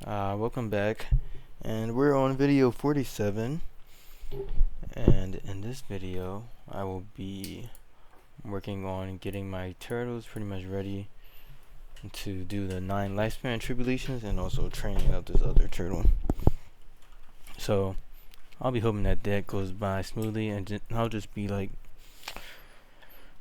Welcome back, and we're on video 47, and in this video I will be working on getting my turtles pretty much ready to do the 9 lifespan tribulations and also training out this other turtle. So I'll be hoping that goes by smoothly, and I'll just be like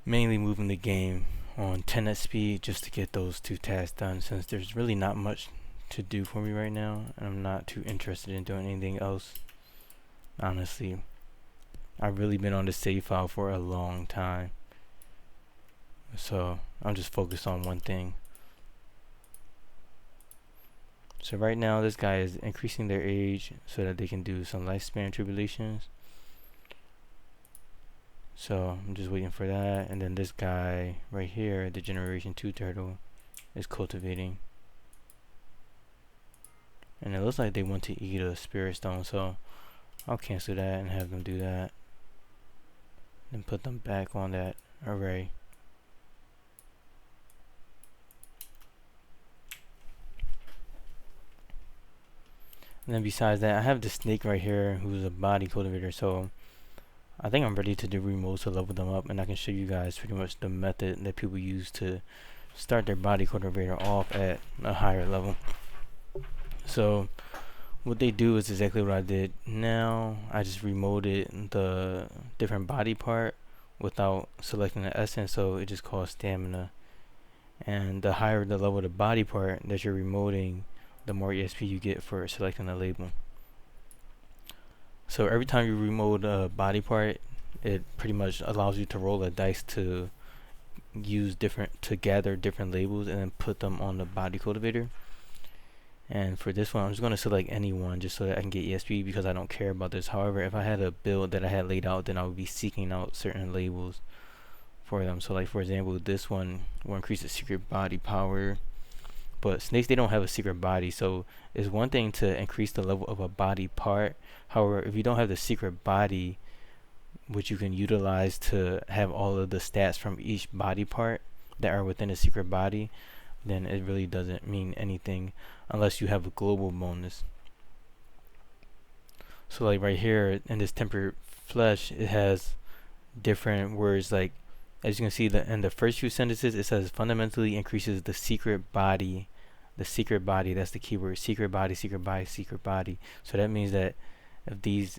mainly moving the game on 10 at speed just to get those 2 tasks done, since there's really not much to do for me right now, and I'm not too interested in doing anything else. Honestly, I've really been on the save file for a long time, so I'm just focused on one thing. So right now this guy is increasing their age so that they can do some lifespan tribulations. So I'm just waiting for that, and then this guy right here, the generation 2 turtle, is cultivating. And it looks like they want to eat a spirit stone, so I'll cancel that and have them do that. And put them back on that array. And then besides that, I have the snake right here who's a body cultivator, so I think I'm ready to do remotes to level them up, and I can show you guys pretty much the method that people use to start their body cultivator off at a higher level. So what they do is exactly what I did. Now I just remoted the different body part without selecting the essence, so it just costs stamina. And the higher the level of the body part that you're remoting, the more ESP you get for selecting the label. So every time you remote a body part, it pretty much allows you to roll a dice to gather different labels and then put them on the body cultivator. And for this one, I'm just going to select any one just so that I can get ESP, because I don't care about this. However, if I had a build that I had laid out, then I would be seeking out certain labels for them. So like for example, this one will increase the secret body power, but snakes, they don't have a secret body, so it's one thing to increase the level of a body part. However, if you don't have the secret body, which you can utilize to have all of the stats from each body part that are within a secret body, then it really doesn't mean anything unless you have a global bonus. So like right here in this tempered flesh, it has different words. Like as you can see, in the first few sentences, it says fundamentally increases the secret body. The secret body, that's the keyword: secret body, secret body, secret body. So that means that if these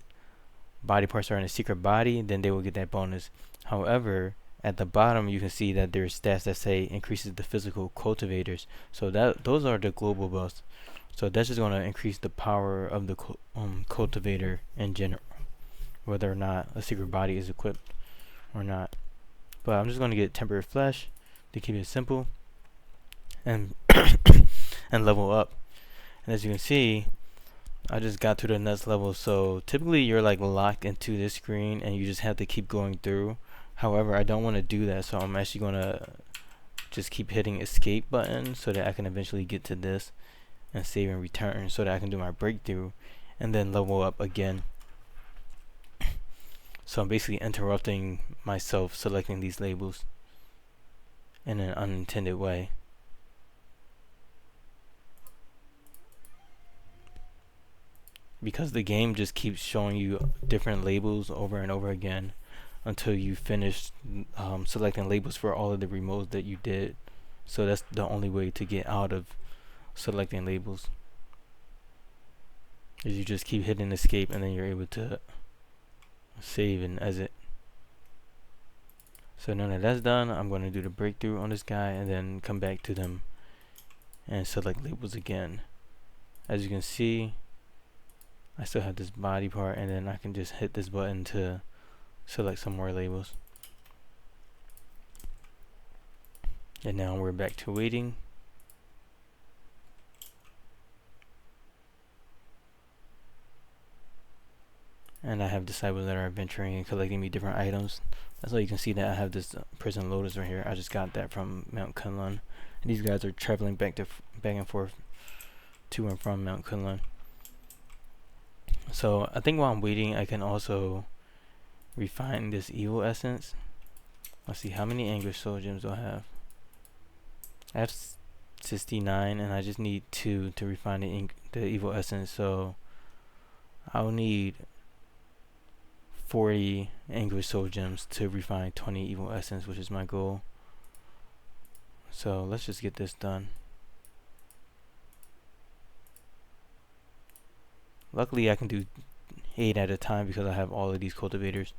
body parts are in a secret body, then they will get that bonus. However, at the bottom you can see that there's stats that say increases the physical cultivators. So those are the global buffs. So that's just going to increase the power of the cultivator in general, whether or not a secret body is equipped or not. But I'm just going to get tempered flesh to keep it simple and and level up. And as you can see, I just got to the next level. So typically you're like locked into this screen and you just have to keep going through. However, I don't want to do that, so I'm actually going to just keep hitting escape button so that I can eventually get to this and save and return so that I can do my breakthrough and then level up again. So I'm basically interrupting myself selecting these labels in an unintended way. Because the game just keeps showing you different labels over and over again until you finish selecting labels for all of the remotes that you did. So that's the only way to get out of selecting labels, is you just keep hitting escape and then you're able to save and exit. So now that that's done, I'm going to do the breakthrough on this guy and then come back to them and select labels again. As you can see, I still have this body part, and then I can just hit this button to select some more labels. And now we're back to waiting. And I have disciples that are venturing and collecting me different items. That's why you can see that I have this prison lotus right here. I just got that from Mount Kunlun. And these guys are traveling back and forth to and from Mount Kunlun. So I think while I'm waiting, I can also refine this evil essence. Let's see, how many Anguish soul gems do I have? I have 69, and I just need 2 to refine the evil essence. So I'll need 40 anguish soul gems to refine 20 evil essence, which is my goal. So let's just get this done. Luckily I can do 8 at a time because I have all of these cultivators.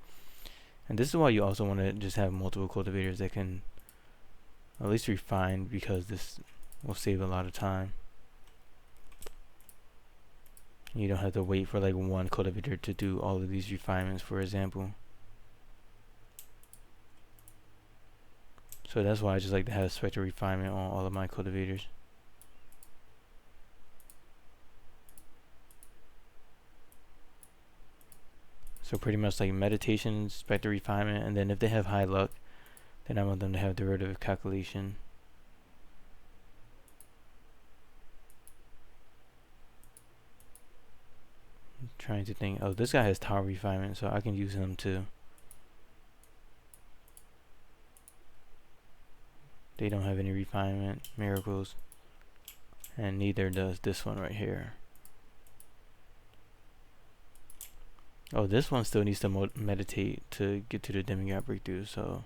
And this is why you also want to just have multiple cultivators that can at least refine, because this will save a lot of time. You don't have to wait for like one cultivator to do all of these refinements, for example. So that's why I just like to have spectral refinement on all of my cultivators. So pretty much like meditation, spectral refinement, and then if they have high luck, then I want them to have derivative calculation. I'm trying to think. Oh, this guy has tower refinement, so I can use him too. They don't have any refinement miracles, and neither does this one right here. Oh, this one still needs to meditate to get to the demigod breakthrough, so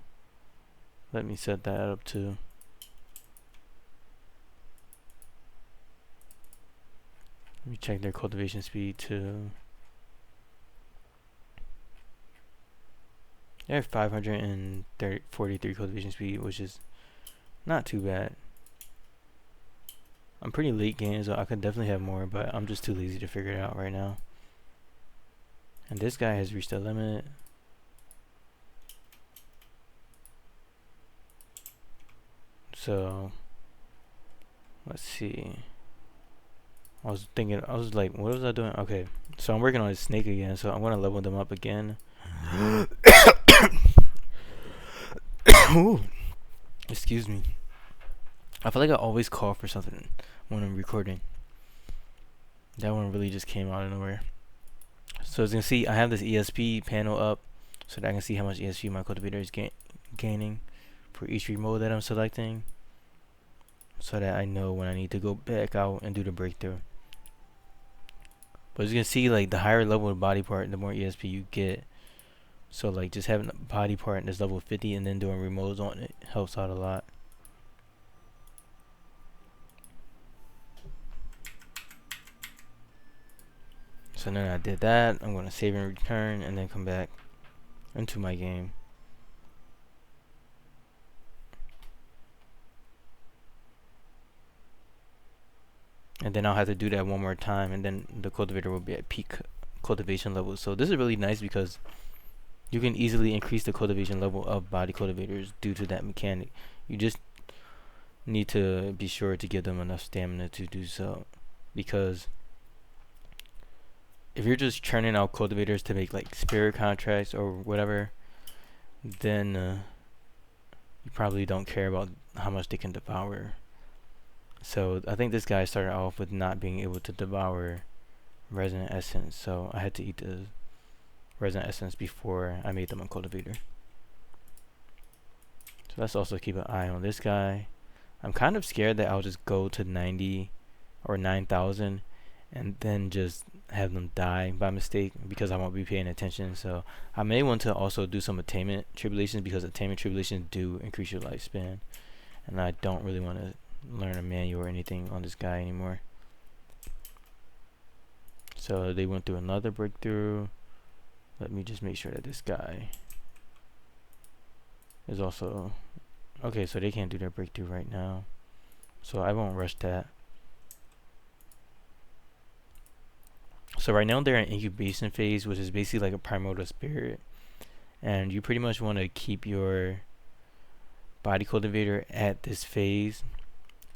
let me set that up too. Let me check their cultivation speed too. They have 543 cultivation speed, which is not too bad. I'm pretty late game, so I could definitely have more, but I'm just too lazy to figure it out right now. And this guy has reached the limit. So let's see. I was like, what was I doing? Okay, so I'm working on his snake again, so I'm gonna level them up again. Ooh, excuse me. I feel like I always call for something when I'm recording. That one really just came out of nowhere. So as you can see, I have this ESP panel up so that I can see how much ESP my cultivator is gaining for each remote that I'm selecting, so that I know when I need to go back out and do the breakthrough. But as you can see, like the higher level of body part, the more ESP you get. So like just having a body part that's level 50 and then doing remotes on it helps out a lot. So then I did that. I'm going to save and return and then come back into my game. And then I'll have to do that one more time, and then the cultivator will be at peak cultivation level. So this is really nice because you can easily increase the cultivation level of body cultivators due to that mechanic. You just need to be sure to give them enough stamina to do so, because if you're just churning out cultivators to make like spirit contracts or whatever, then you probably don't care about how much they can devour. So I think this guy started off with not being able to devour resonant essence, so I had to eat the resonant essence before I made them a cultivator. So let's also keep an eye on this guy. I'm kind of scared that I'll just go to 90 or 9,000 and then just have them die by mistake because I won't be paying attention. So I may want to also do some attainment tribulations, because attainment tribulations do increase your lifespan, and I don't really want to learn a manual or anything on this guy anymore. So they went through another breakthrough. Let me just make sure that this guy is also okay. So they can't do their breakthrough right now, so I won't rush that. So right now they're in incubation phase, which is basically like a primordial spirit, and you pretty much want to keep your body cultivator at this phase,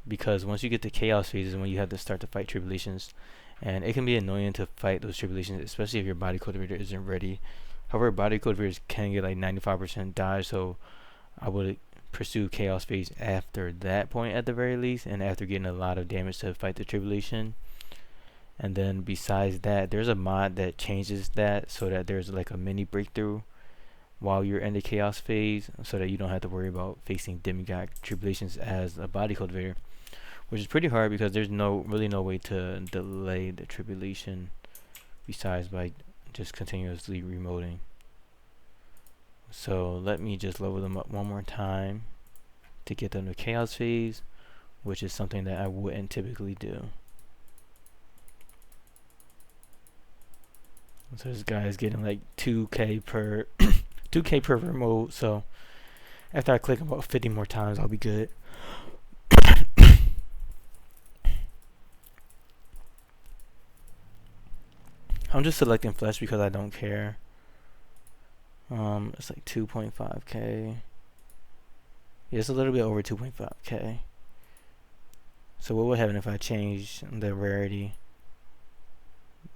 because once you get to chaos phases when you have to start to fight tribulations, and it can be annoying to fight those tribulations, especially if your body cultivator isn't ready. However, body cultivators can get like 95% dodge, so I would pursue chaos phase after that point at the very least, and after getting a lot of damage to fight the tribulation. And then besides that, there's a mod that changes that so that there's like a mini breakthrough while you're in the chaos phase, so that you don't have to worry about facing demigod tribulations as a body cultivator, which is pretty hard because there's really no way to delay the tribulation besides by just continuously remoting. So let me just level them up one more time to get them to chaos phase, which is something that I wouldn't typically do. So this guy is getting like 2k per 2k per remote, so after I click about 50 more times I'll be good. I'm just selecting flesh because I don't care. It's like 2.5k. Yeah, it's a little bit over 2.5k. So what would happen if I change the rarity?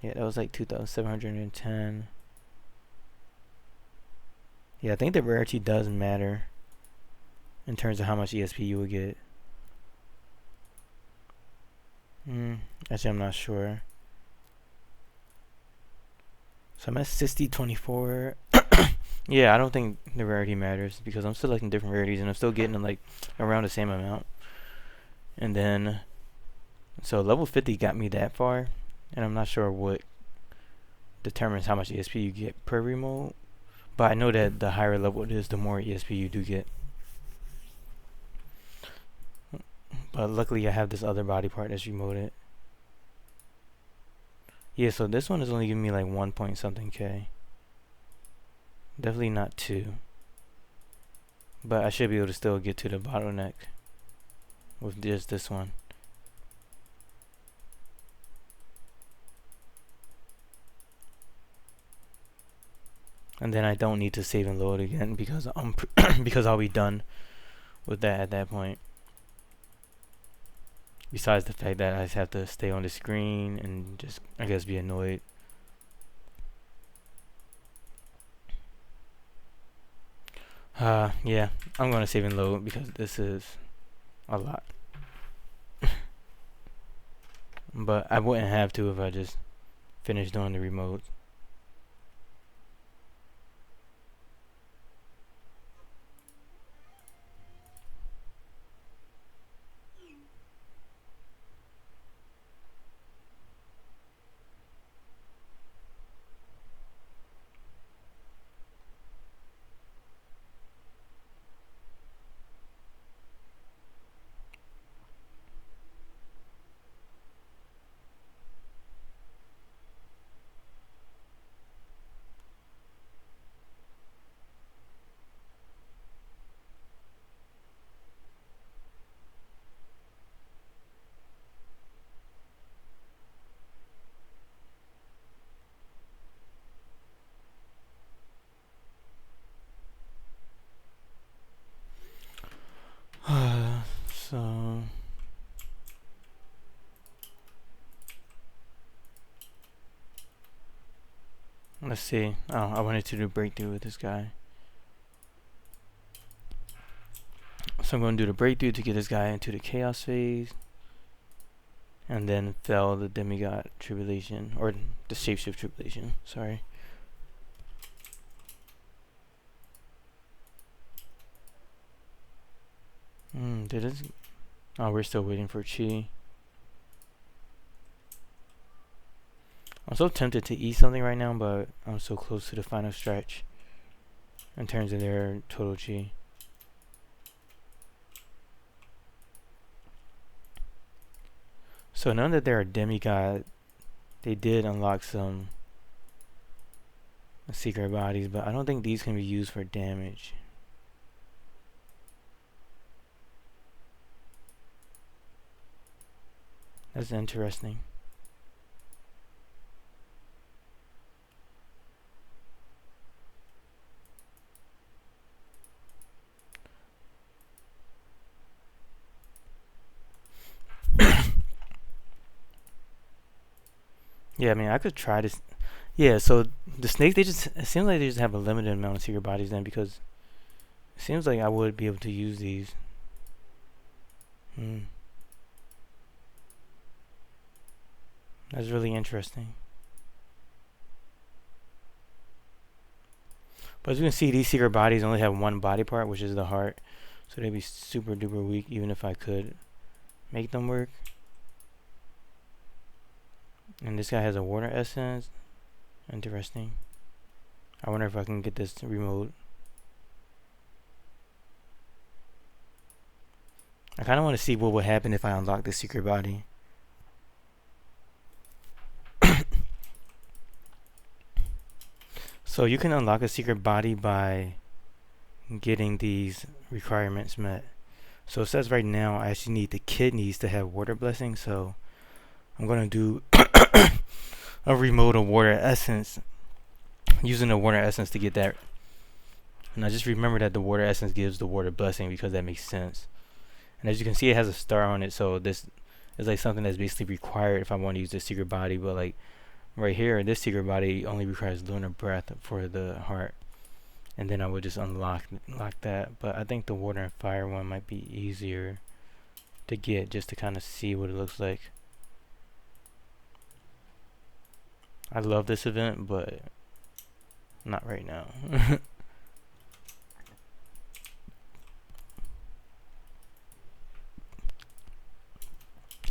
Yeah, that was like 2,710. Yeah, I think the rarity does matter in terms of how much ESP you would get. Actually, I'm not sure. So I'm at 6024. Yeah, I don't think the rarity matters because I'm selecting different rarities and I'm still getting them like around the same amount. And then, so level 50 got me that far, and I'm not sure what determines how much ESP you get per remote, but I know that the higher level it is, the more ESP you do get. But luckily I have this other body part that's remoted. Yeah, so this one is only giving me like 1 point something K. Definitely not 2. But I should be able to still get to the bottleneck with just this one. And then I don't need to save and load again because because I'll be done with that at that point. Besides the fact that I just have to stay on the screen and just, I guess, be annoyed. Yeah, I'm gonna save and load because this is a lot. But I wouldn't have to if I just finished doing the remote. So let's see. Oh, I wanted to do breakthrough with this guy. So I'm going to do the breakthrough to get this guy into the chaos phase. And then fell the demigod tribulation. Or the shapeshift tribulation. Sorry. Did it? Oh, we're still waiting for Chi. I'm so tempted to eat something right now, but I'm so close to the final stretch in terms of their total Chi. So now that they're a demigod, they did unlock some secret bodies, but I don't think these can be used for damage. That's interesting. Yeah, I mean, I could try this. Yeah, so the snakes, it seems like they just have a limited amount of secret bodies then, because it seems like I would be able to use these. That's really interesting. But as you can see, these secret bodies only have one body part, which is the heart. So they'd be super duper weak even if I could make them work. And this guy has a water essence. Interesting. I wonder if I can get this remote. I kind of want to see what would happen if I unlock the secret body. So you can unlock a secret body by getting these requirements met. So it says right now I actually need the kidneys to have water blessing. So I'm going to do a remote of water essence, using the water essence to get that. And I just remember that the water essence gives the water blessing because that makes sense. And as you can see, it has a star on it, so this is like something that's basically required if I want to use the secret body. But like right here, this secret body only requires lunar breath for the heart, and then I would just unlock that. But I think the water and fire one might be easier to get, just to kind of see what it looks like. I love this event, but not right now.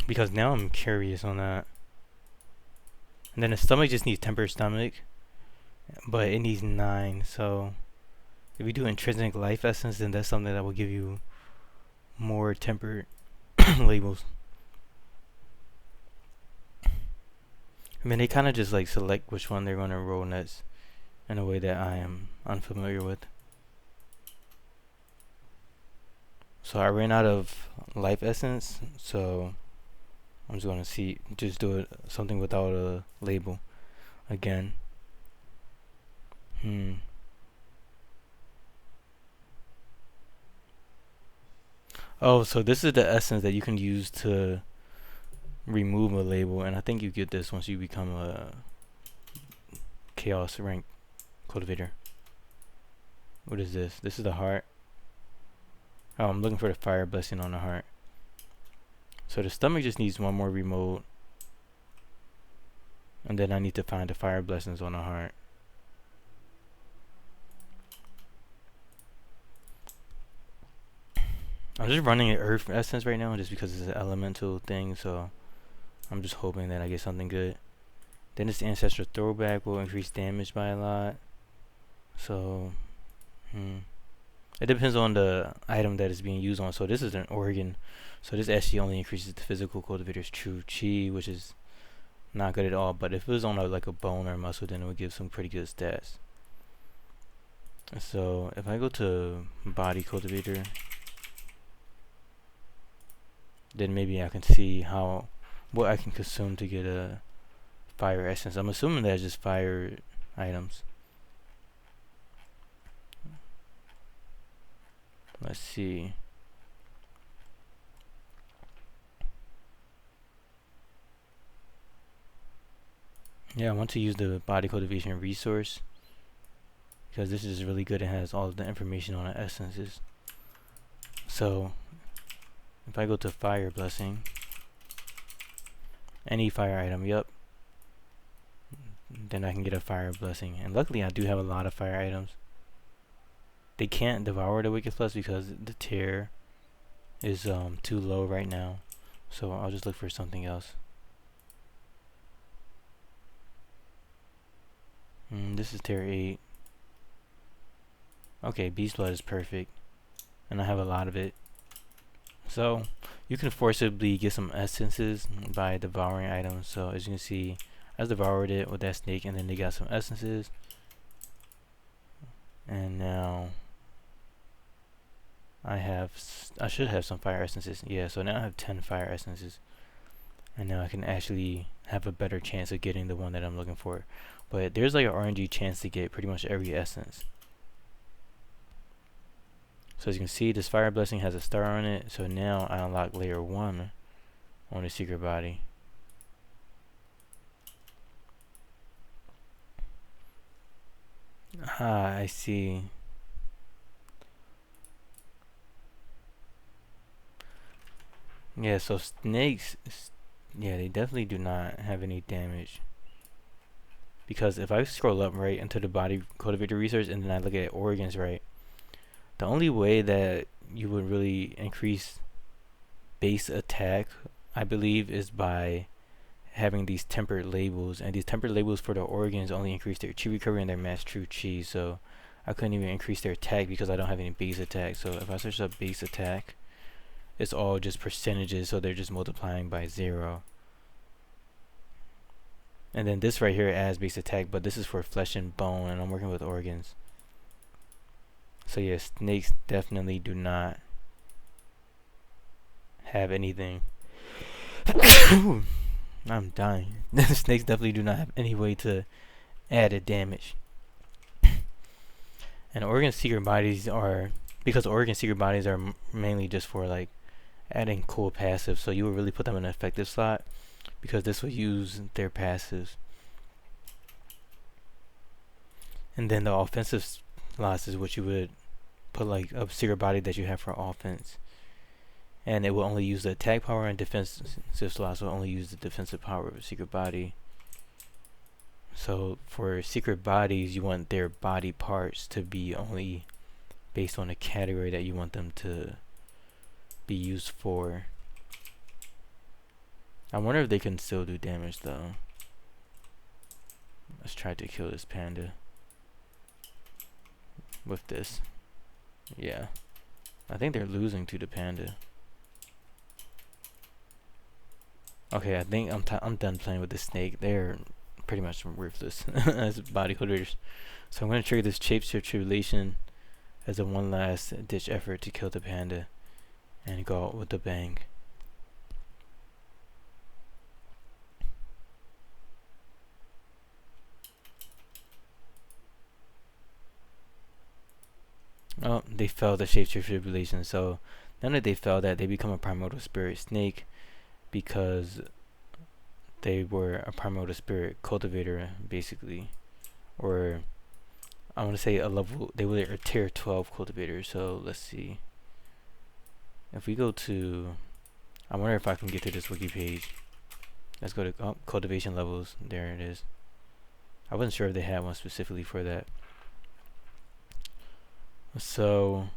Because now I'm curious on that. And then the stomach just needs tempered stomach, but it needs 9. So if you do intrinsic life essence, then that's something that will give you more tempered labels. I mean, they kind of just like select which one they're going to roll next in a way that I am unfamiliar with. So I ran out of life essence, so I'm just going to just do it something without a label again. Oh, so this is the essence that you can use to remove a label, and I think you get this once you become a chaos rank cultivator. What is this? This is the heart. Oh, I'm looking for the fire blessing on the heart. So the stomach just needs one more remote, and then I need to find the fire blessings on the heart. I'm just running an earth essence right now just because it's an elemental thing, so I'm just hoping that I get something good. Then this ancestral throwback will increase damage by a lot. So it depends on the item that is being used on. So this is an organ, so this actually only increases the physical cultivator's true chi, which is not good at all. But if it was on like a bone or muscle, then it would give some pretty good stats. So if I go to body cultivator, then maybe I can see what I can consume to get a fire essence. I'm assuming that's just fire items. Let's see. Yeah, I want to use the body cultivation resource because this is really good. It has all of the information on the essences. So if I go to fire blessing, any fire item, yep, then I can get a fire blessing. And luckily I do have a lot of fire items. They can't devour the wicked flesh because the tier is too low right now, so I'll just look for something else. This is tier 8. Okay, beast blood is perfect, and I have a lot of it. So you can forcibly get some essences by devouring items. So as you can see, I devoured it with that snake, and then they got some essences, and now I should have some fire essences. Yeah, so now I have 10 fire essences, and now I can actually have a better chance of getting the one that I'm looking for. But there's like an RNG chance to get pretty much every essence. So as you can see, this fire blessing has a star on it, so now I unlock layer 1 on the secret body. Ah, I see. Yeah, so snakes, yeah, they definitely do not have any damage. Because if I scroll up right into the body cultivator research and then I look at organs, right, the only way that you would really increase base attack, I believe, is by having these tempered labels, and these tempered labels for the organs only increase their chi recovery and their max true chi. So I couldn't even increase their attack because I don't have any base attack. So if I search up base attack, it's all just percentages, so they're just multiplying by 0. And then this right here adds base attack, but this is for flesh and bone, and I'm working with organs. So yeah, snakes definitely do not have anything. I'm dying. Snakes definitely do not have any way to add a damage. And organ secret bodies are, because organ secret bodies are mainly just for like adding cool passives, so you would really put them in an effective slot because this would use their passives. And then the offensive slots is what you would put like a secret body that you have for offense. And it will only use the attack power, and defensive slots will only use the defensive power of a secret body. So for secret bodies, you want their body parts to be only based on the category that you want them to be used for. I wonder if they can still do damage though. Let's try to kill this panda with this. Yeah, I think they're losing to the panda. Okay, I think I'm done playing with the snake. They're pretty much worthless as body holders. So I'm going to trigger this Shapeshifter Tribulation as a one last ditch effort to kill the panda and go out with a bang. Oh, they failed the Shapeshifter Tribulation. So now that they failed that, they become a Primordial Spirit Snake because they were a Primordial Spirit Cultivator, basically. Or I want to say a level, they were a tier 12 cultivator. So let's see. If we go to, I wonder if I can get to this wiki page. Let's go to cultivation levels. There it is. I wasn't sure if they had one specifically for that. So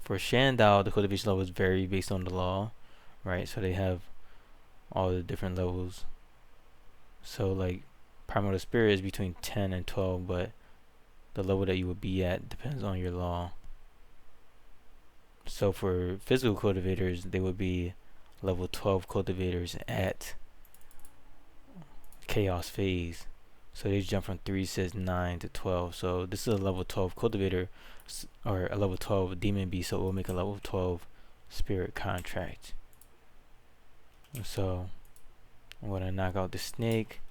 for Shandao, the cultivation levels vary based on the law, right? So they have all the different levels. So like Primordial Spirit is between 10 and 12, but the level that you would be at depends on your law. So for physical cultivators, they would be level 12 cultivators at chaos phase. So they jump from 3, 6, 9 to 12. So this is a level 12 cultivator or a level 12 demon beast, so it will make a level 12 spirit contract. So I'm going to knock out the snake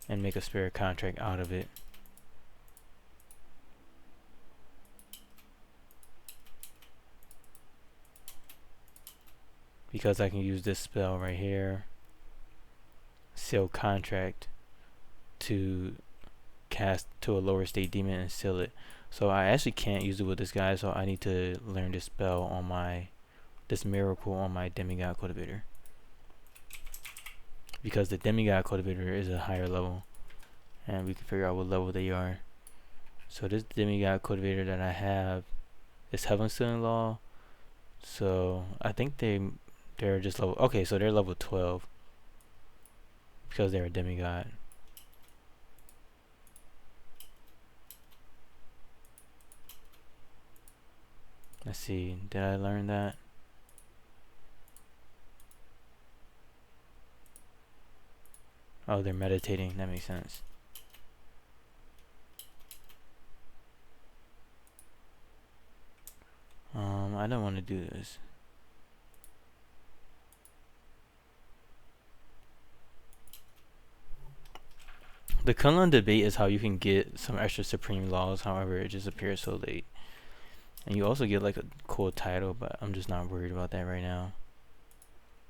and make a spirit contract out of it. Because I can use this spell right here, seal contract, to cast to a lower state demon and seal it. So I actually can't use it with this guy, so I need to learn this spell on this miracle on my demigod cultivator, because the demigod cultivator is a higher level and we can figure out what level they are. So this demigod cultivator that I have is Heaven Sealing Law, so I think they're just level, okay, so they're level 12 because they're a demigod. Let's see, did I learn that? Oh, they're meditating, that makes sense. I don't want to do this. The Kunlun debate is how you can get some extra supreme laws, however it just appears so late. And you also get like a cool title, but I'm just not worried about that right now.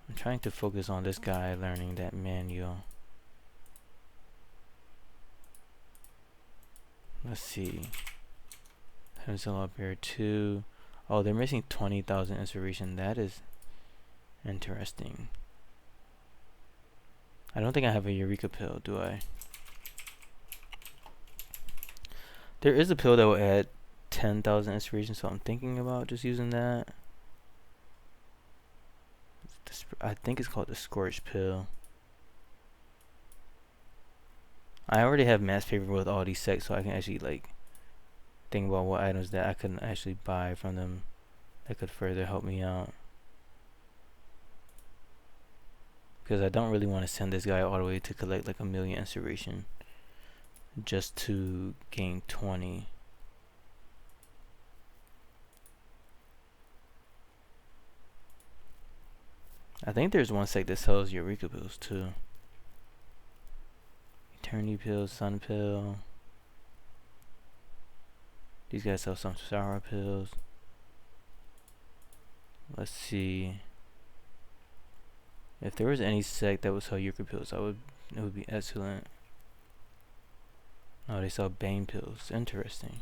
I'm trying to focus on this guy learning that manual. Let's see. Pencil up here too. Oh, they're missing 20,000 inspiration. That is interesting. I don't think I have a Eureka pill, do I? There is a pill that will add 10,000 inspiration, so I'm thinking about just using that. The I think it's called the Scorch Pill. I already have mass paper with all these sects, so I can actually like think about what items that I can actually buy from them that could further help me out. Because I don't really want to send this guy all the way to collect like 1,000,000 inspiration just to gain 20. I think there's one sect that sells Eureka pills too. Eternity pills, Sun pill. These guys sell some sour pills. Let's see. If there was any sect that would sell Eureka pills, it would be excellent. Oh, they sell Bane pills. Interesting.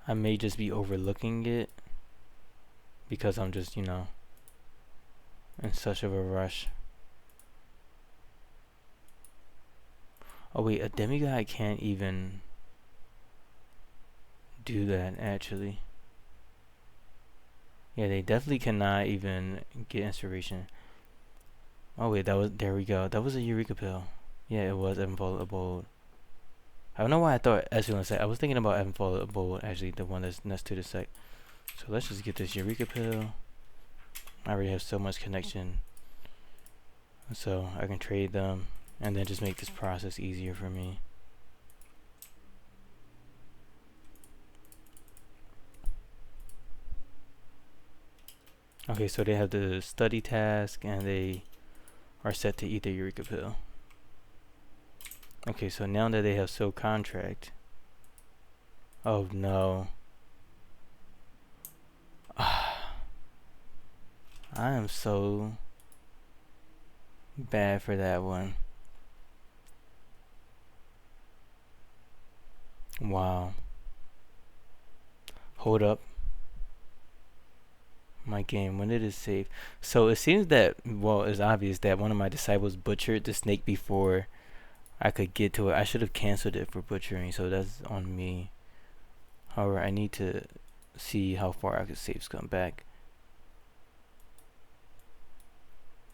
I may just be overlooking it because I'm just, in such of a rush. Oh wait, a demigod can't even do that actually. Yeah, they definitely cannot even get inspiration. Oh wait, there we go. That was a Eureka pill. Yeah, it was Evanfall Abode. I don't know why I thought Excellent Sect. I was thinking about Evanfall Abode, actually, the one that's next to the sect. So let's just get this Eureka pill. I already have so much connection, so I can trade them and then just make this process easier for me. Okay, so they have the study task and they are set to eat the Eureka pill. Okay, so now that they have soul contract. Oh no. I am so bad for that one. Wow. Hold up. My game, when did it save? So it seems that, well, it's obvious that one of my disciples butchered the snake before I could get to it. I should have canceled it for butchering, so that's on me. However, I need to see how far I could save come back.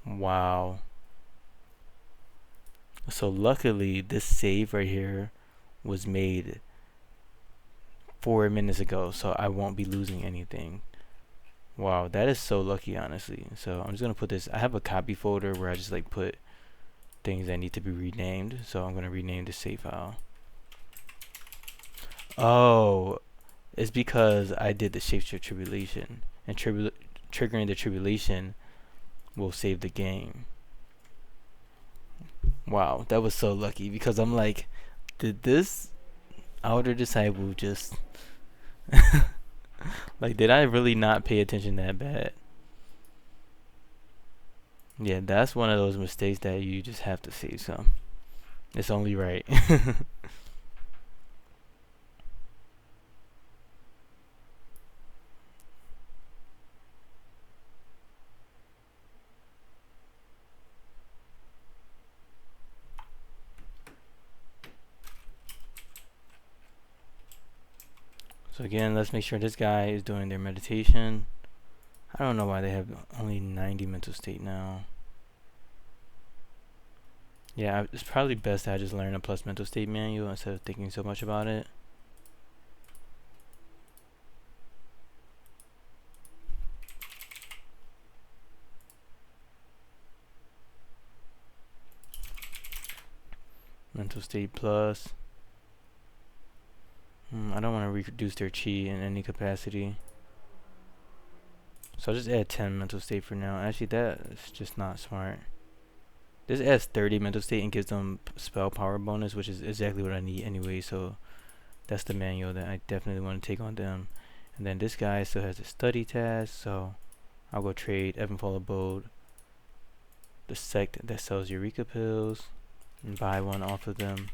Wow. So luckily, this save right here was made 4 minutes ago, so I won't be losing anything. Wow, that is so lucky, honestly. So I'm just gonna put this. I have a copy folder where I just like put things that need to be renamed. So I'm gonna rename the save file. Oh, it's because I did the shapeshift tribulation, and triggering the tribulation will save the game. Wow, that was so lucky because I'm like, did this outer disciple just like, did I really not pay attention that bad? Yeah, that's one of those mistakes that you just have to save some. It's only right. So again, let's make sure this guy is doing their meditation. I don't know why they have only 90 mental state now. Yeah, it's probably best that I just learn a plus mental state manual instead of thinking so much about it. Mental state plus. I don't want to reduce their chi in any capacity. So I'll just add 10 mental state for now. Actually, that's just not smart. This adds 30 mental state and gives them spell power bonus, which is exactly what I need anyway. So that's the manual that I definitely want to take on them. And then this guy still has a study task, so I'll go trade Evanfall Abode, the sect that sells Eureka pills, and buy one off of them.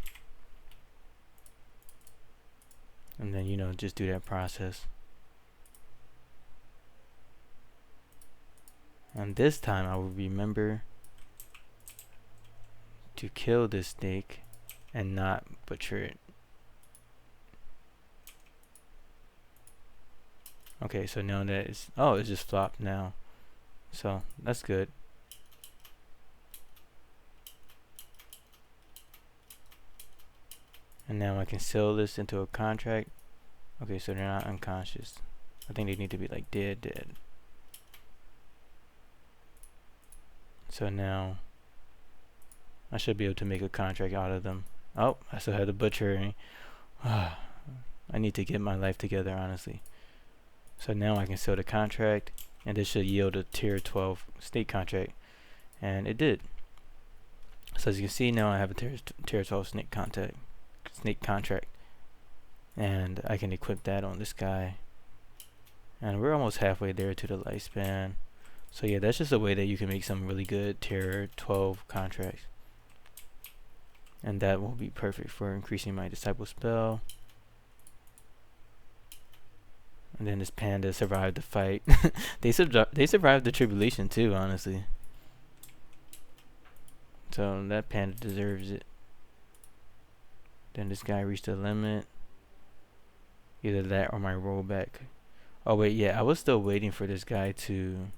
And then, just do that process. And this time I will remember to kill this snake and not butcher it. Okay, so now that it's, oh, it's just flopped now. So that's good. And now I can sell this into a contract. Okay, so they're not unconscious. I think they need to be like dead. So now I should be able to make a contract out of them. Oh, I still have the butchering. I need to get my life together, honestly. So now I can sell the contract, and this should yield a tier 12 snake contract. And it did. So as you can see, now I have a tier 12 snake contract. And I can equip that on this guy. And we're almost halfway there to the lifespan. So yeah, that's just a way that you can make some really good tier 12 contracts. And that will be perfect for increasing my disciple spell. And then this panda survived the fight. They survived the tribulation too, honestly. So that panda deserves it. Then this guy reached the limit. Either that or my rollback. Oh wait, yeah, I was still waiting for this guy to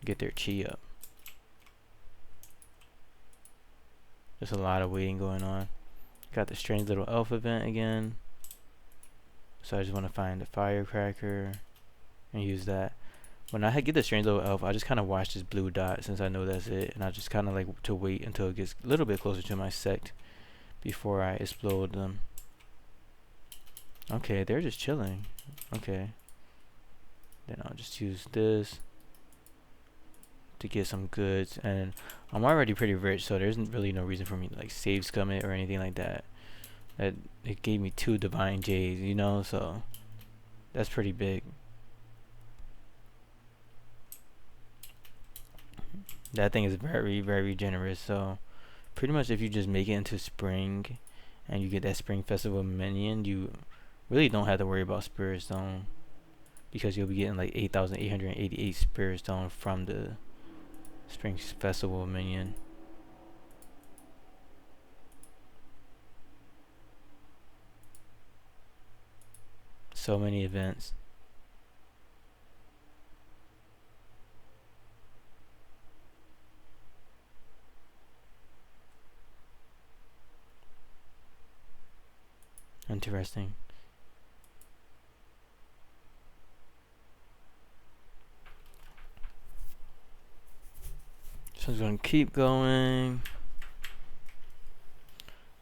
get their chi up. There's a lot of waiting going on. Got the strange little elf event again. So I just want to find the firecracker and use that. When I get the strange little elf, I just kind of watch this blue dot since I know that's it. And I just kind of like to wait until it gets a little bit closer to my sect before I explode them. Okay, they're just chilling. Okay. Then I'll just use this to get some goods. And I'm already pretty rich, so there's really no reason for me to like save scum it or anything like that. It gave me 2 divine J's, you know, so that's pretty big. That thing is very, very generous. So pretty much if you just make it into spring and you get that spring festival minion, you really don't have to worry about spirit stone, because you'll be getting like 8,888 spirit stone from the spring festival minion. So many events. Interesting. So I'm going to keep going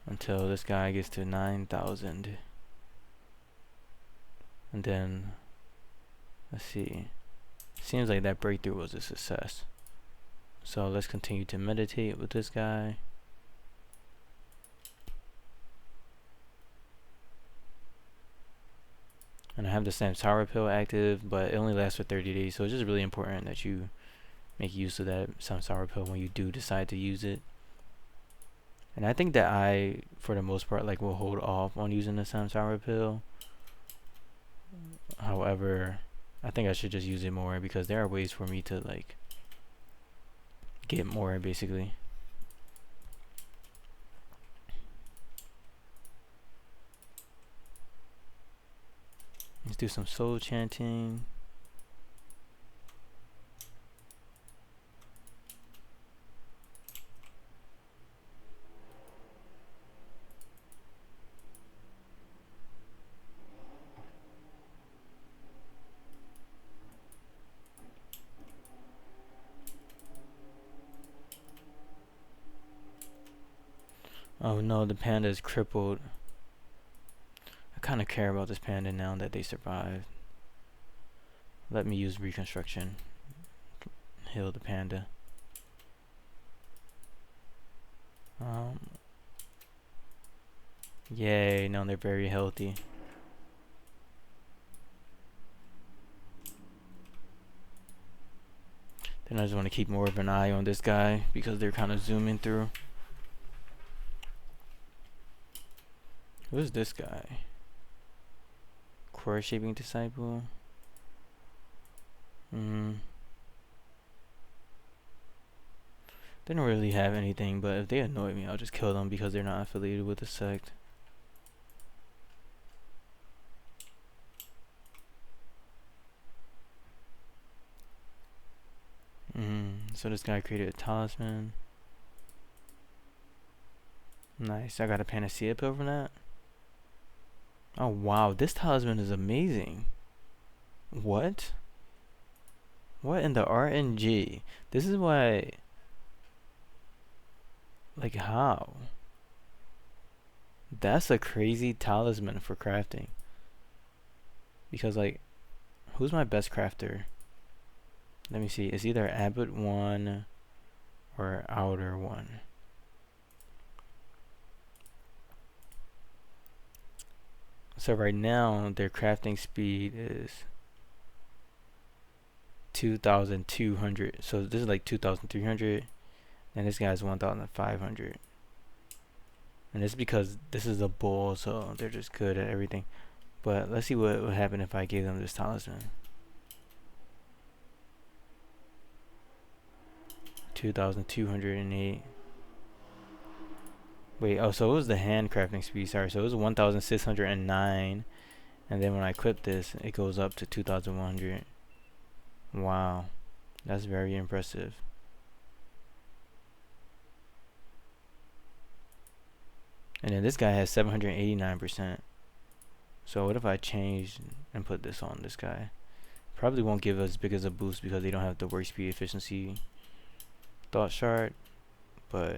until this guy gets to 9,000. And then, let's see. Seems like that breakthrough was a success. So let's continue to meditate with this guy. And I have the Samsara pill active, but it only lasts for 30 days. So it's just really important that you make use of that Samsara pill when you do decide to use it. And I think that I, for the most part, like will hold off on using the Samsara pill. However, I think I should just use it more, because there are ways for me to like get more, basically. Let's do some soul chanting. Oh no, the panda is crippled. I kind of care about this panda now that they survived. Let me use reconstruction. Heal the panda. Yay, now they're very healthy. Then I just want to keep more of an eye on this guy, because they're kind of zooming through. Who's this guy? Core shaping disciple. They don't really have anything, but if they annoy me, I'll just kill them because they're not affiliated with the sect. so this guy created a talisman. Nice. I got a panacea pill from that. Oh wow, this talisman is amazing. What? What in the RNG? This is why. Like how? That's a crazy talisman for crafting. Because like, who's my best crafter? Let me see. It's either Abbott 1 or Outer 1. So right now their crafting speed is 2,200. So this is like 2,300, and this guy's 1,500. And it's because this is a bull, so they're just good at everything. But let's see what would happen if I gave them this talisman. 2,208. Wait, oh, so it was the hand crafting speed, sorry. So it was 1,609. And then when I equip this, it goes up to 2,100. Wow. That's very impressive. And then this guy has 789%. So what if I change and put this on this guy? Probably won't give as big as a boost because they don't have the work speed efficiency thought shard, but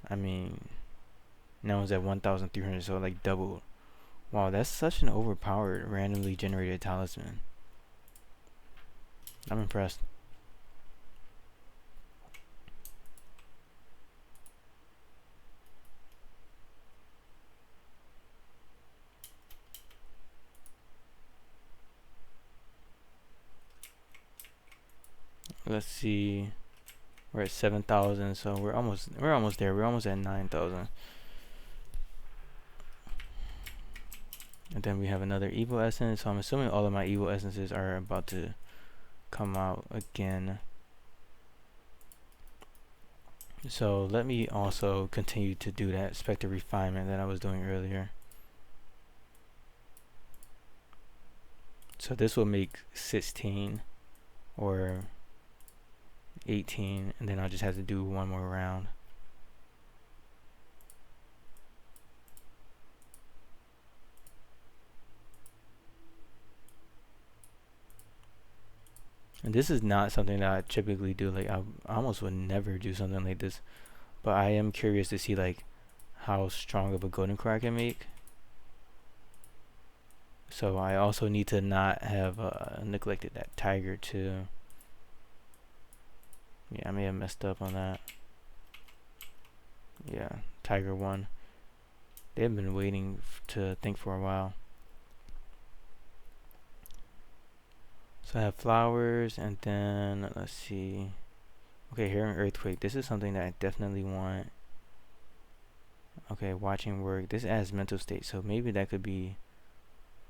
I mean, now it's at 1,300, so like double. Wow, that's such an overpowered randomly generated talisman. I'm impressed. Let's see. We're at 7,000, so we're almost there. We're almost at 9,000. And then we have another evil essence. So I'm assuming all of my evil essences are about to come out again. So let me also continue to do that spectre refinement that I was doing earlier. So this will make 16 or 18, and then I'll just have to do one more round. And this is not something that I typically do. Like I almost would never do something like this, but I am curious to see like how strong of a golden core I can make. So I also need to not have neglected that tiger too. Yeah, I may have messed up on that. Yeah, tiger 1. They've been waiting to think for a while. So I have flowers, and then let's see. Okay, here in earthquake. This is something that I definitely want. Okay, watching work. This adds mental state, so maybe that could be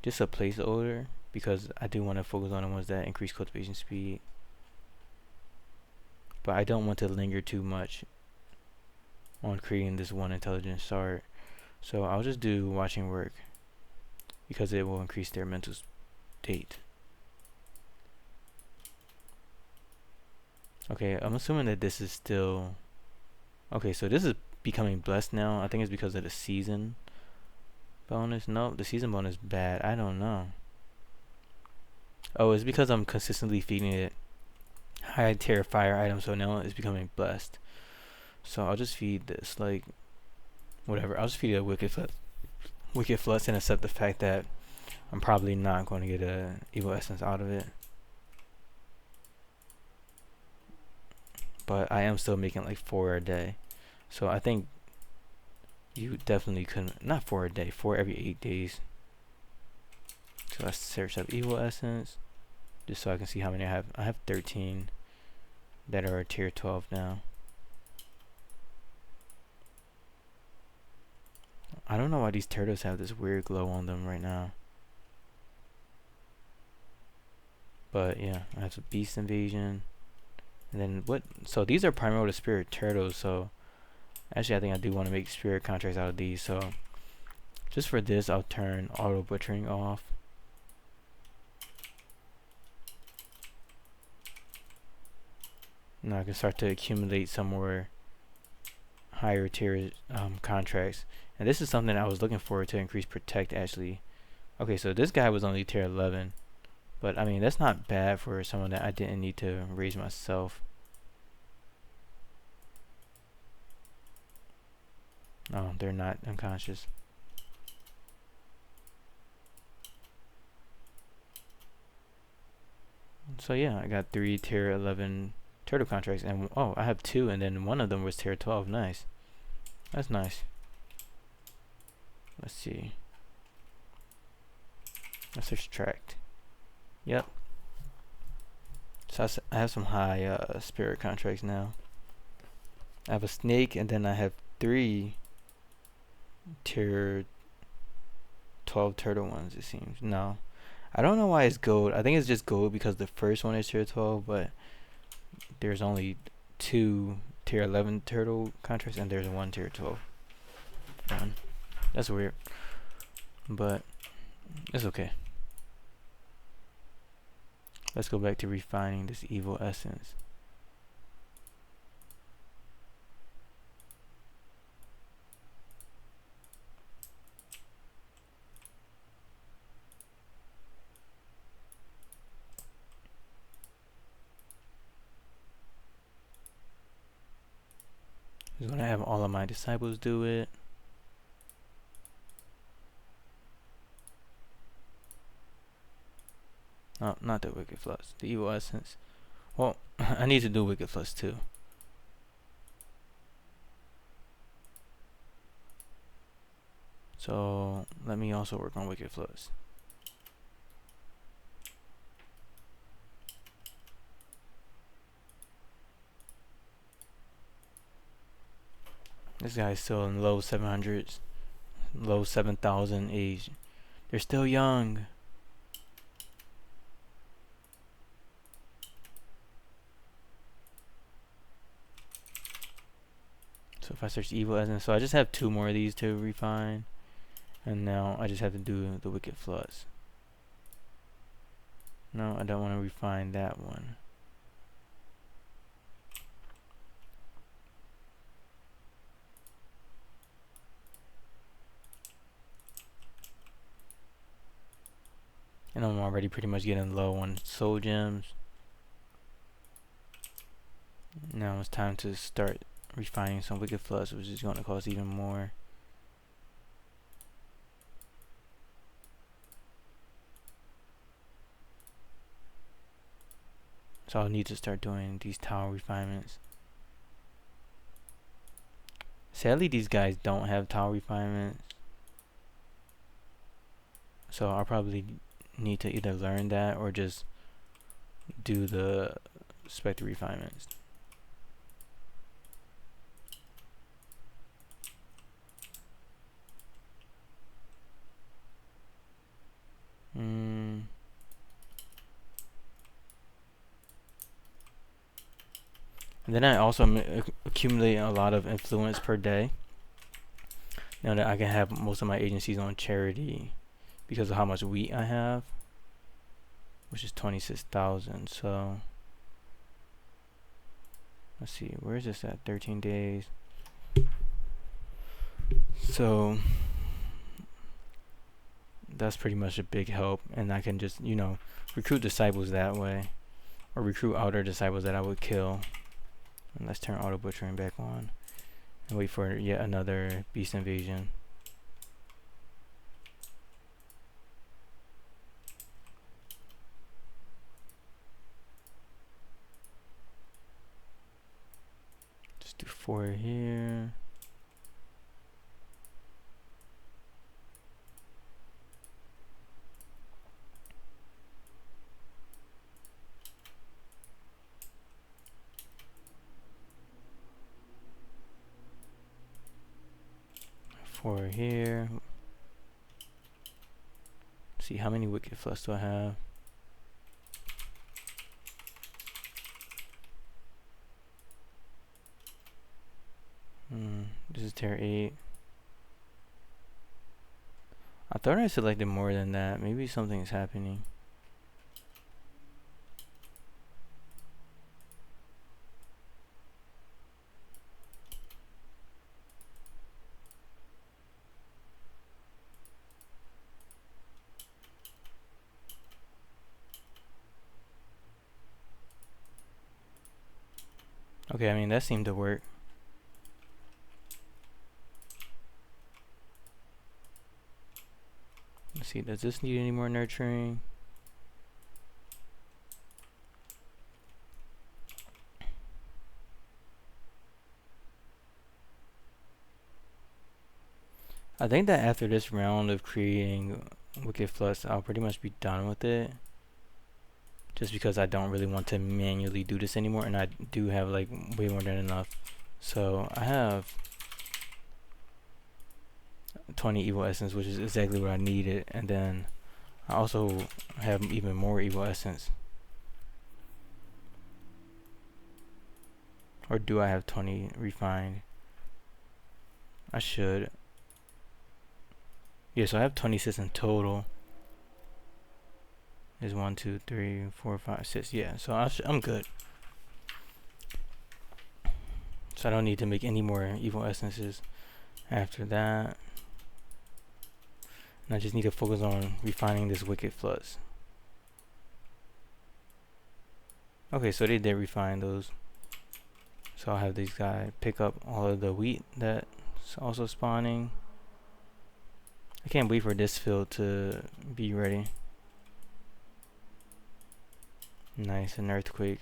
just a placeholder because I do want to focus on the ones that increase cultivation speed. But I don't want to linger too much on creating this one intelligence shard. So I'll just do watching work because it will increase their mental state. Okay, I'm assuming that this is still... Okay, so this is becoming blessed now. I think it's because of the season bonus. No, the season bonus is bad. I don't know. Oh, it's because I'm consistently feeding it high tier fire items, so now it's becoming blessed. So I'll just feed this, like, whatever. I'll just feed it a wicked flux and accept the fact that I'm probably not going to get a evil essence out of it. But I am still making like 4 a day. So I think you definitely couldn't, not 4 a day, 4 every 8 days. So let's search up evil essence just so I can see how many I have. I have 13 that are tier 12 now. I don't know why these turtles have this weird glow on them right now. But yeah, I have a beast invasion. And then what? So these are primordial spirit turtles. So actually, I think I do want to make spirit contracts out of these. So just for this, I'll turn auto butchering off. Now I can start to accumulate some more higher tier contracts. And this is something I was looking for to increase protect actually. Okay, so this guy was only tier 11. But I mean, that's not bad for someone that I didn't need to raise myself. Oh, they're not unconscious. So yeah, I got 3 tier 11 turtle contracts, and oh, I have 2, and then one of them was tier 12. Nice. That's nice. Let's see. Let's extract. Yep. So I have some high spirit contracts now. I have a snake, and then I have 3 tier 12 turtle ones, it seems. No. I don't know why it's gold. I think it's just gold because the first one is tier 12, but there's only 2 tier 11 turtle contracts, and there's 1 tier 12 one. That's weird. But it's okay. Let's go back to refining this evil essence. I'm gonna have all of my disciples do it. Oh, not the wicked flux, the evil essence. Well, I need to do wicked flux too. So let me also work on wicked flux. This guy's still in low 700s, low 7,000 age. They're still young. So if I search evil essence, so I just have 2 more of these to refine, and now I just have to do the wicked flux. No, I don't want to refine that one. And I'm already pretty much getting low on soul gems. Now it's time to start refining some wicked flux, which is going to cost even more. So I'll need to start doing these tower refinements. Sadly, these guys don't have tower refinements, so I'll probably need to either learn that or just do the spectre refinements. And then I also accumulate a lot of influence per day. Now that I can have most of my agencies on charity because of how much wheat I have, which is 26,000. So let's see, where is this at? 13 days. So that's pretty much a big help, and I can just, you know, recruit disciples that way, or recruit outer disciples that I would kill. And let's turn auto butchering back on and wait for yet another beast invasion. Just do 4 here. For here. See how many wicked flux do I have? This is tier 8. I thought I selected more than that. Maybe something's happening. Okay, I mean, that seemed to work. Let's see, does this need any more nurturing? I think that after this round of creating Wicked Flux, I'll pretty much be done with it. Just because I don't really want to manually do this anymore, and I do have like way more than enough. So I have 20 evil essence, which is exactly what I needed, and then I also have even more evil essence. Or do I have 20 refined? I should. Yeah, so I have 26 in total. Is 1, 2, 3, 4, 5, 6. Yeah, so I'm good. So I don't need to make any more evil essences after that. And I just need to focus on refining this Wicked Flux. Okay, so they did refine those. So I'll have these guys pick up all of the wheat that's also spawning. I can't wait for this field to be ready. Nice, an earthquake.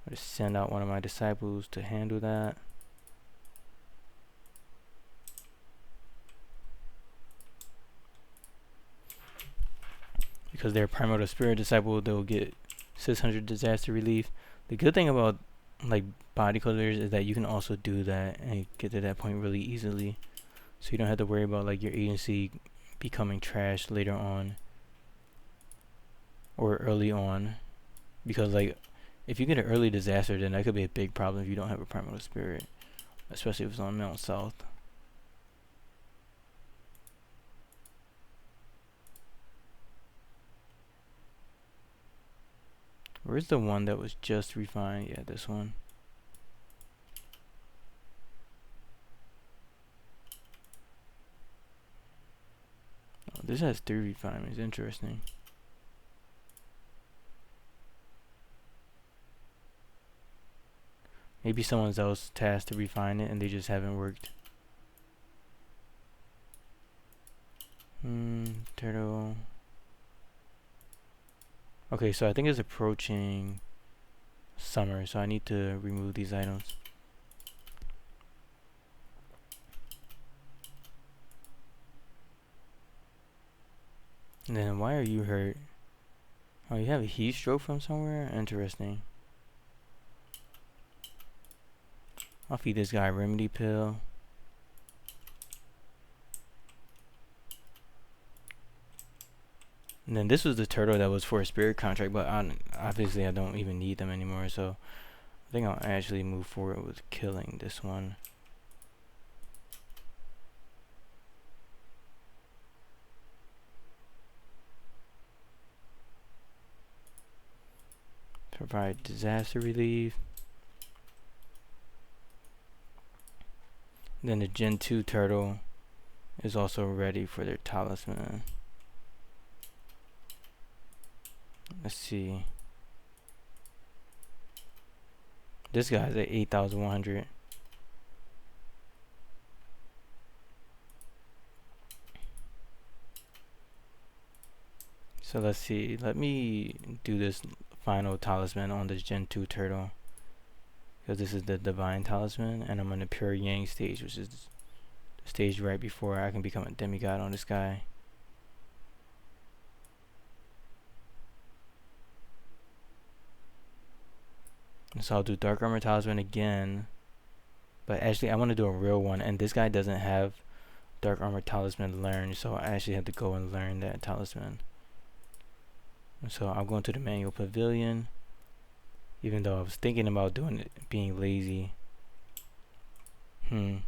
I'll just send out one of my disciples to handle that. Because they're primordial spirit disciple, they'll get 600 disaster relief. The good thing about like body cultivators is that you can also do that and get to that point really easily. So you don't have to worry about like your agency becoming trash later on or early on. Because like if you get an early disaster, then that could be a big problem if you don't have a primordial spirit, especially if it's on Mount South. Where's the one that was just refined? Yeah, this one. Oh, this has 3 refinements. Interesting. Maybe someone else tasked to refine it and they just haven't worked. Turtle. Okay, so I think it's approaching summer, so I need to remove these items. And then why are you hurt? Oh, you have a heat stroke from somewhere? Interesting. I'll feed this guy a remedy pill. And then this was the turtle that was for a spirit contract, but obviously I don't even need them anymore, so I think I'll actually move forward with killing this one. Provide disaster relief. Then the Gen 2 turtle is also ready for their talisman. Let's see. This guy's at 8,100. So let's see. Let me do this final talisman on this Gen 2 turtle. Because this is the divine talisman. And I'm on the pure yang stage, which is the stage right before I can become a demigod on this guy. So I'll do Dark Armor Talisman again. But actually I want to do a real one. And this guy doesn't have Dark Armor Talisman learned. So I actually have to go and learn that talisman. So I'll go into the manual pavilion. Even though I was thinking about doing it, being lazy. I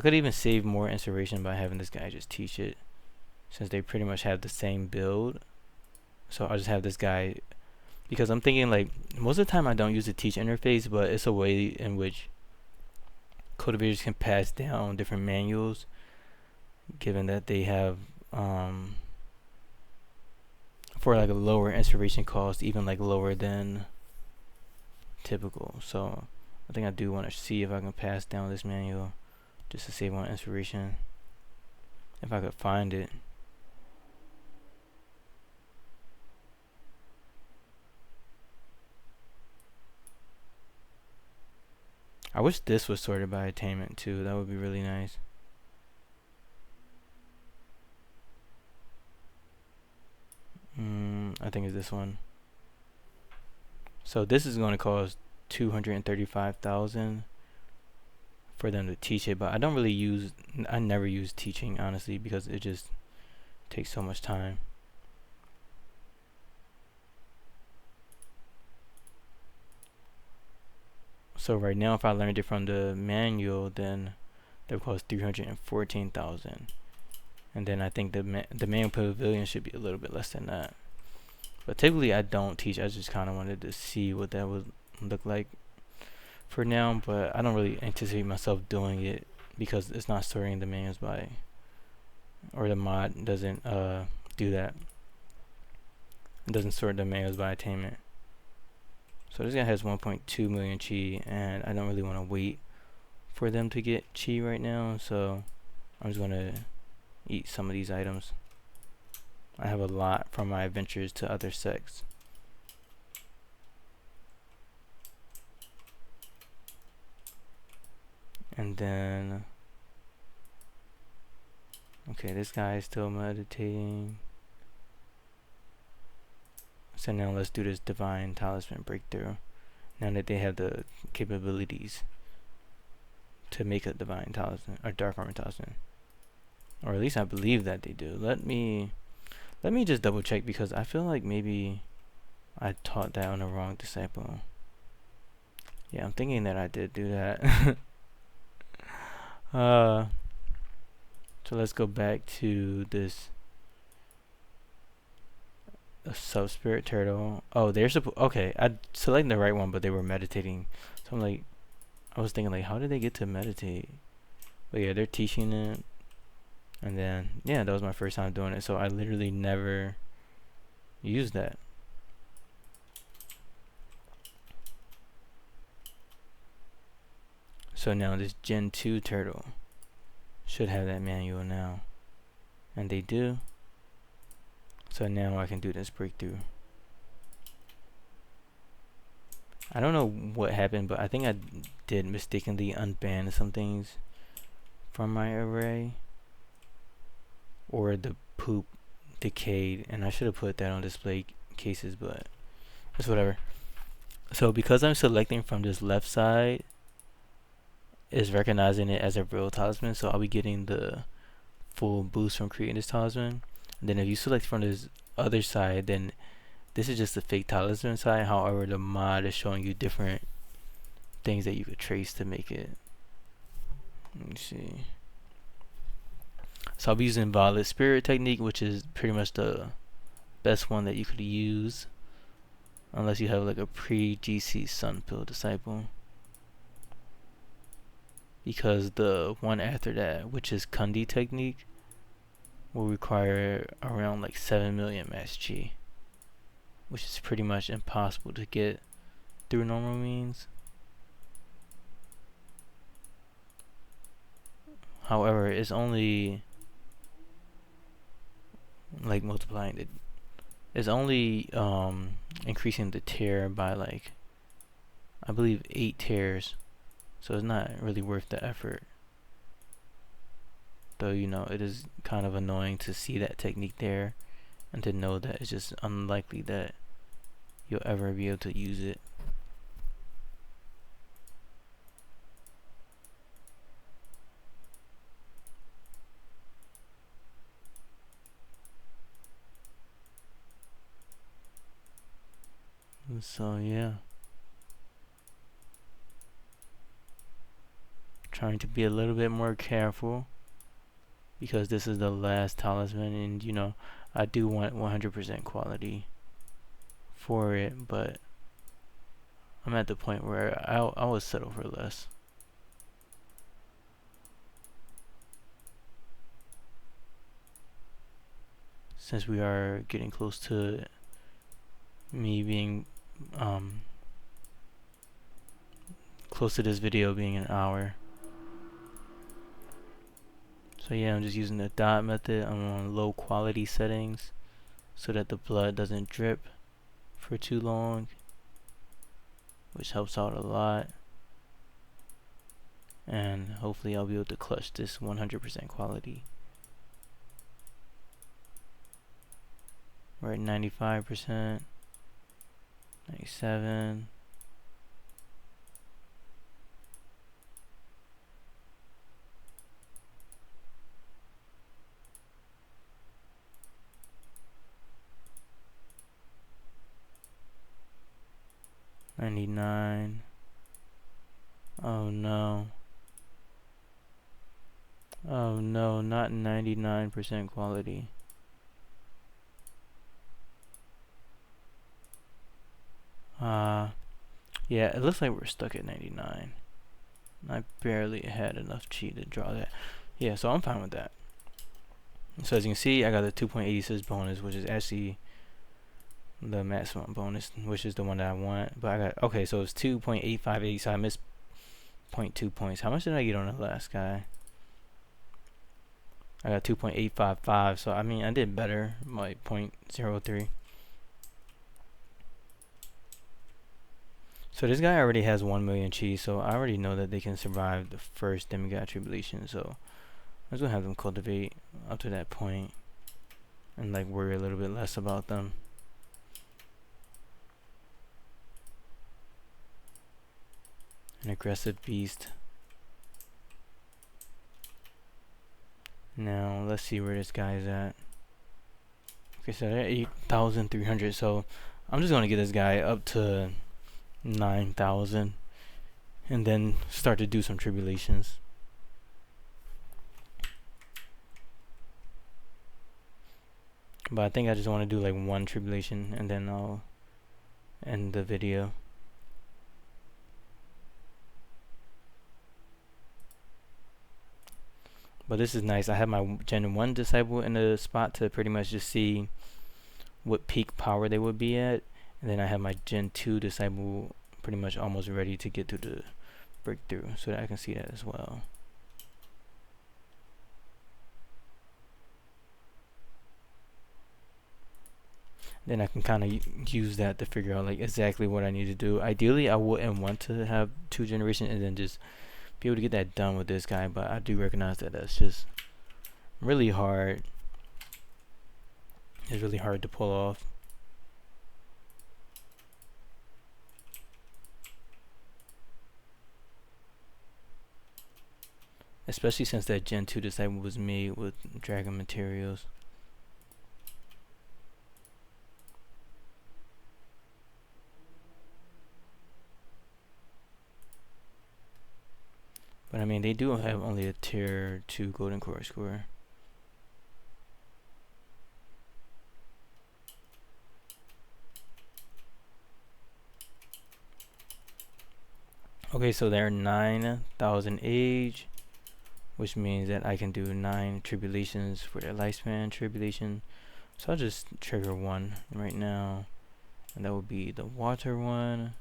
could even save more inspiration by having this guy just teach it. Since they pretty much have the same build. So I'll just have this guy, because I'm thinking like most of the time I don't use the teach interface, but it's a way in which cultivators can pass down different manuals, given that they have for like a lower inspiration cost, even like lower than typical. So I think I do want to see if I can pass down this manual just to save on inspiration, if I could find it. I wish this was sorted by attainment too. That would be really nice. I think it's this one. So this is going to cost 235,000 for them to teach it, but I never use teaching, honestly, because it just takes so much time. So right now, if I learned it from the manual, then that would cost 314,000, and then I think the manual pavilion should be a little bit less than that. But typically, I don't teach. I just kind of wanted to see what that would look like for now, but I don't really anticipate myself doing it because it's not sorting the manuals by, or the mod doesn't do that. It doesn't sort the manuals by attainment. So this guy has 1.2 million chi, and I don't really want to wait for them to get chi right now, so I'm just going to eat some of these items. I have a lot from my adventures to other sects. And then, okay, this guy is still meditating. So now let's do this divine talisman breakthrough. Now that they have the capabilities to make a divine talisman or dark armor talisman, or at least I believe that they do. Let me just double check, because I feel like maybe I taught that on the wrong disciple. Yeah, I'm thinking that I did do that. So let's go back to this sub-spirit turtle. Oh, they're okay, I selected the right one, but they were meditating. So I'm like, I was thinking like, how did they get to meditate? But yeah, they're teaching it. And then, yeah, that was my first time doing it. So I literally never used that. So now this Gen 2 turtle should have that manual now. And they do. So now I can do this breakthrough. I don't know what happened, but I think I did mistakenly unban some things from my array. Or the poop decayed, and I should have put that on display cases, but it's whatever. So because I'm selecting from this left side, it's recognizing it as a real talisman, so I'll be getting the full boost from creating this talisman. And then if you select from this other side, then this is just the fake talisman side. However, the mod is showing you different things that you could trace to make it. Let me see. So I'll be using Violet Spirit technique, which is pretty much the best one that you could use, unless you have like a pre-GC Sun Pill disciple. Because the one after that, which is Kundi technique, will require around like 7 million max chi, which is pretty much impossible to get through normal means. However, it's only like multiplying it. It's only increasing the tier by like, I believe 8 tiers. So it's not really worth the effort. Though, you know, it is kind of annoying to see that technique there and to know that it's just unlikely that you'll ever be able to use it. So yeah, trying to be a little bit more careful, because this is the last talisman, and you know, I do want 100% quality for it, but I'm at the point where I would settle for less. Since we are getting close to me being close to this video being an hour. So yeah, I'm just using the dot method. I'm on low quality settings so that the blood doesn't drip for too long, which helps out a lot. And hopefully I'll be able to clutch this 100% quality. We're at 95%, 97. $99. Oh no. Oh no, not 99% quality. Yeah, it looks like we're stuck at 99. I barely had enough chi to draw that. Yeah, so I'm fine with that. So as you can see, I got a 2.86 bonus, which is actually the maximum bonus, which is the one that I want. But I got, okay, so it's 2.858, so I missed 0.2 points. How much did I get on the last guy? I got 2.855, so I mean, I did better, like 0.03. So this guy already has 1 million chi, so I already know that they can survive the first demigod tribulation, so I'm just gonna have them cultivate up to that point and like worry a little bit less about them. An aggressive beast. Now let's see where this guy's at. Okay, so they're 8,300, so I'm just gonna get this guy up to 9,000 and then start to do some tribulations. But I think I just want to do like one tribulation and then I'll end the video. But this is nice. I have my Gen 1 disciple in the spot to pretty much just see what peak power they would be at. And then I have my Gen 2 disciple pretty much almost ready to get to the breakthrough so that I can see that as well. Then I can kind of use that to figure out like exactly what I need to do. Ideally, I wouldn't want to have 2 generations and then just be able to get that done with this guy, but I do recognize that that's just really hard. It's really hard to pull off. Especially since that Gen 2 disciple was made with dragon materials. But I mean, they do have only a tier 2 golden core score. Okay, so they're 9,000 age, which means that I can do 9 tribulations for their lifespan tribulation. So I'll just trigger one right now, and that would be the water one,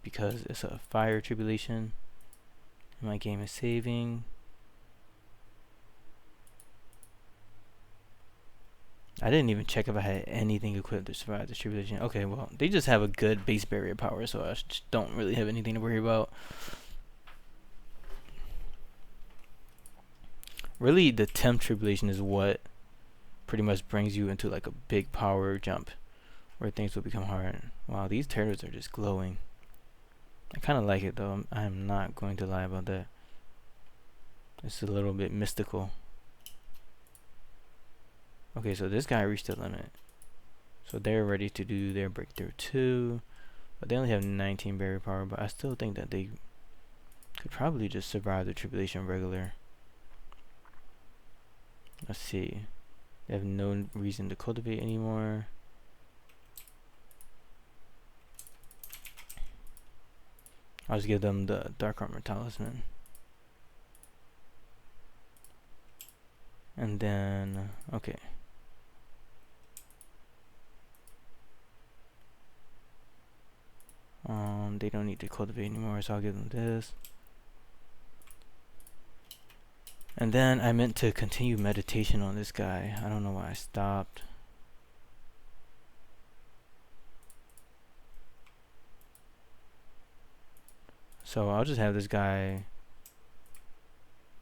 because it's a fire tribulation. And my game is saving. I didn't even check if I had anything equipped to survive this tribulation. Okay, well, they just have a good base barrier power, so I just don't really have anything to worry about. Really, the temp tribulation is what pretty much brings you into like a big power jump where things will become hard. Wow, these turtles are just glowing. I kind of like it though. I'm not going to lie about that. It's a little bit mystical. Okay, so this guy reached the limit. So they're ready to do their breakthrough too. But they only have 19 barrier power, but I still think that they could probably just survive the tribulation regular. Let's see. They have no reason to cultivate anymore. I'll just give them the Dark Armor Talisman. And then, okay. They don't need to cultivate anymore, so I'll give them this. And then I meant to continue meditation on this guy. I don't know why I stopped. So I'll just have this guy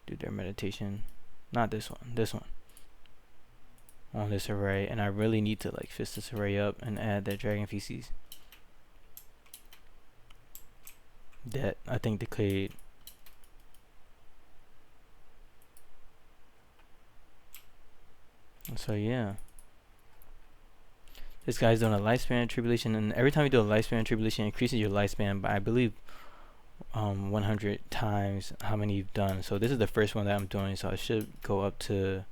do their meditation. Not this one, this one. On this array. And I really need to like fix this array up and add that dragon feces. That I think decayed. So yeah. This guy's doing a lifespan tribulation, and every time you do a lifespan tribulation, it increases your lifespan by, I believe, 100 times how many you've done. So this is the first one that I'm doing, so I should go up to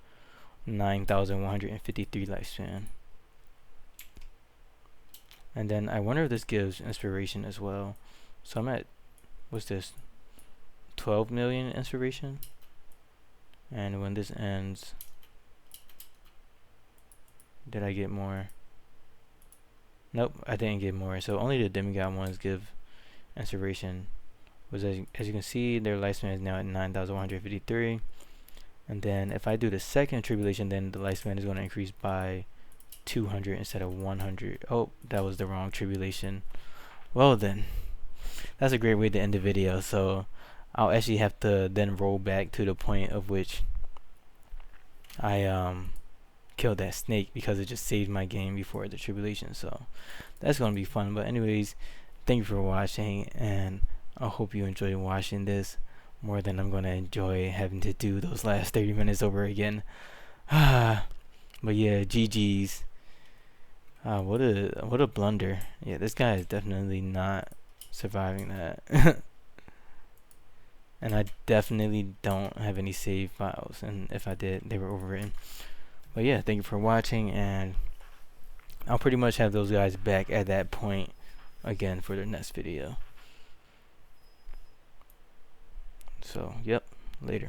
9,153 lifespan. And then I wonder if this gives inspiration as well. So I'm at, what's this, 12 million inspiration. And when this ends, did I get more? Nope, I didn't get more. So only the demigod ones give inspiration. Was as you can see, their lifespan is now at 9,153. And then if I do the second tribulation, then the lifespan is going to increase by 200 instead of 100. Oh, that was the wrong tribulation. Well then, that's a great way to end the video. So I'll actually have to then roll back to the point of which I killed that snake, because it just saved my game before the tribulation. So that's going to be fun. But anyways, thank you for watching, and I hope you enjoyed watching this more than I'm going to enjoy having to do those last 30 minutes over again. But yeah, GG's. What a blunder. Yeah, this guy is definitely not surviving that. And I definitely don't have any save files, and if I did, they were overwritten. But yeah, thank you for watching, and I'll pretty much have those guys back at that point again for their next video. So, yep, later.